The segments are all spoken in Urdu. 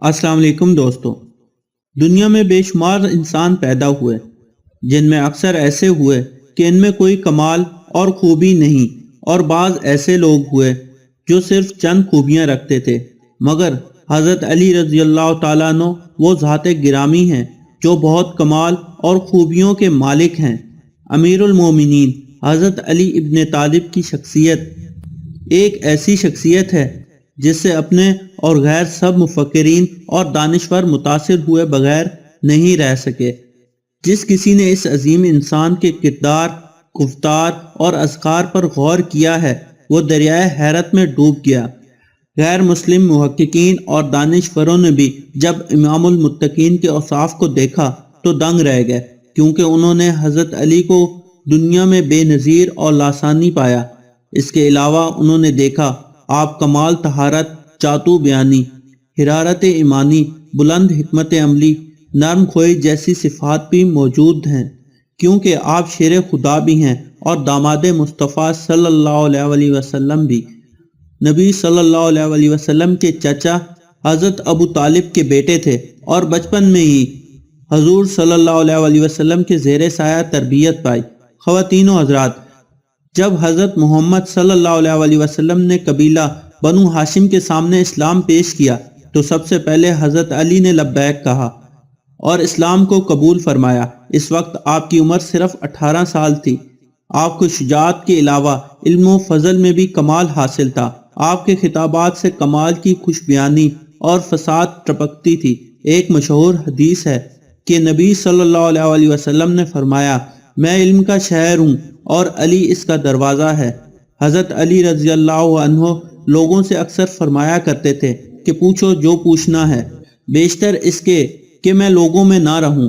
السلام علیکم دوستو۔ دنیا میں بے شمار انسان پیدا ہوئے جن میں اکثر ایسے ہوئے کہ ان میں کوئی کمال اور خوبی نہیں، اور بعض ایسے لوگ ہوئے جو صرف چند خوبیاں رکھتے تھے، مگر حضرت علی رضی اللہ تعالیٰ عنہ وہ ذات گرامی ہیں جو بہت کمال اور خوبیوں کے مالک ہیں۔ امیر المومنین حضرت علی ابن طالب کی شخصیت ایک ایسی شخصیت ہے جس سے اپنے اور غیر سب مفکرین اور دانشور متاثر ہوئے بغیر نہیں رہ سکے۔ جس کسی نے اس عظیم انسان کے کردار، گفتار اور اذکار پر غور کیا ہے وہ دریائے حیرت میں ڈوب گیا۔ غیر مسلم محققین اور دانشوروں نے بھی جب امام المتقین کے اوصاف کو دیکھا تو دنگ رہ گئے، کیونکہ انہوں نے حضرت علی کو دنیا میں بے نظیر اور لاسانی پایا۔ اس کے علاوہ انہوں نے دیکھا آپ کمال طہارت، چاتو بیانی، حرارت ایمانی، بلند حکمت عملی، نرم خوئی جیسی صفات بھی موجود ہیں، کیونکہ آپ شیر خدا بھی ہیں اور داماد مصطفیٰ صلی اللہ علیہ وسلم بھی۔ نبی صلی اللہ علیہ وسلم کے چچا حضرت ابو طالب کے بیٹے تھے اور بچپن میں ہی حضور صلی اللہ علیہ وسلم کے زیر سایہ تربیت پائی۔ خواتین و حضرات، جب حضرت محمد صلی اللہ علیہ وسلم نے قبیلہ بنو ہاشم کے سامنے اسلام پیش کیا تو سب سے پہلے حضرت علی نے لبیک کہا اور اسلام کو قبول فرمایا۔ اس وقت آپ کی عمر صرف 18 سال تھی۔ آپ کو شجاعت کے علاوہ علم و فضل میں بھی کمال حاصل تھا۔ آپ کے خطابات سے کمال کی خوش بیانی اور فصاحت ٹپکتی تھی۔ ایک مشہور حدیث ہے کہ نبی صلی اللہ علیہ وسلم نے فرمایا، میں علم کا شہر ہوں اور علی اس کا دروازہ ہے۔ حضرت علی رضی اللہ عنہ لوگوں سے اکثر فرمایا کرتے تھے کہ پوچھو جو پوچھنا ہے، بیشتر اس کے کہ میں لوگوں میں نہ رہوں۔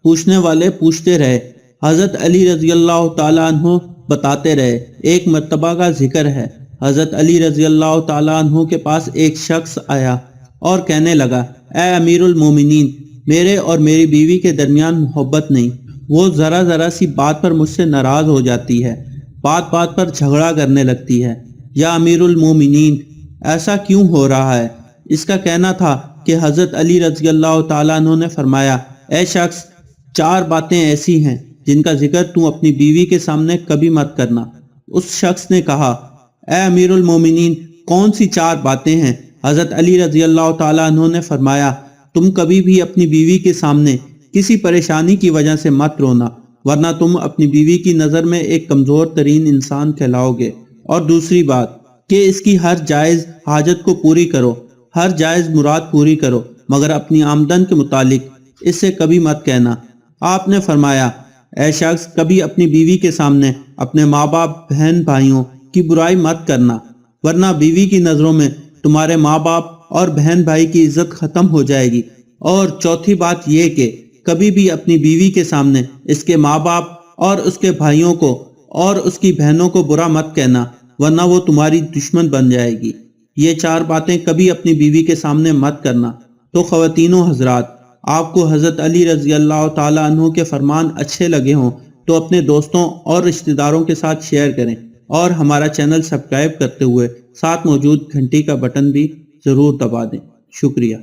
پوچھنے والے پوچھتے رہے۔ حضرت علی رضی اللہ تعالیٰ عنہ بتاتے رہے۔ ایک مرتبہ کا ذکر ہے، حضرت علی رضی اللہ تعالیٰ عنہ کے پاس ایک شخص آیا اور کہنے لگا، اے امیر المومنین، میرے اور میری بیوی کے درمیان محبت نہیں، وہ ذرا سی بات پر مجھ سے ناراض ہو جاتی ہے، بات بات پر جھگڑا کرنے لگتی ہے۔ یا امیر المومنین، ایسا کیوں ہو رہا ہے؟ اس کا کہنا تھا کہ حضرت علی رضی اللہ تعالیٰ عنہ نے فرمایا، اے شخص، 4 باتیں ایسی ہیں جن کا ذکر تم اپنی بیوی کے سامنے کبھی مت کرنا۔ اس شخص نے کہا، اے امیر المومنین، کون سی 4 باتیں ہیں؟ حضرت علی رضی اللہ تعالیٰ عنہ نے فرمایا، تم کبھی بھی اپنی بیوی کے سامنے کسی پریشانی کی وجہ سے مت رونا، ورنہ تم اپنی بیوی کی نظر میں ایک کمزور ترین انسان کہلاؤ گے۔ اور دوسری بات کہ اس کی ہر جائز حاجت کو پوری کرو، ہر جائز مراد پوری کرو، مگر اپنی آمدن کے متعلق اس سے کبھی مت کہنا۔ آپ نے فرمایا، اے شخص، کبھی اپنی بیوی کے سامنے اپنے ماں باپ، بہن بھائیوں کی برائی مت کرنا، ورنہ بیوی کی نظروں میں تمہارے ماں باپ اور بہن بھائی کی عزت ختم ہو جائے گی۔ اور چوتھی بات یہ کہ کبھی بھی اپنی بیوی کے سامنے اس کے ماں باپ اور اس کے بھائیوں کو اور اس کی بہنوں کو برا مت کہنا، ورنہ وہ تمہاری دشمن بن جائے گی۔ یہ 4 باتیں کبھی اپنی بیوی کے سامنے مت کرنا۔ تو خواتین و حضرات، آپ کو حضرت علی رضی اللہ تعالیٰ عنہ کے فرمان اچھے لگے ہوں تو اپنے دوستوں اور رشتہ داروں کے ساتھ شیئر کریں، اور ہمارا چینل سبسکرائب کرتے ہوئے ساتھ موجود گھنٹی کا بٹن بھی ضرور دبا دیں۔ شکریہ۔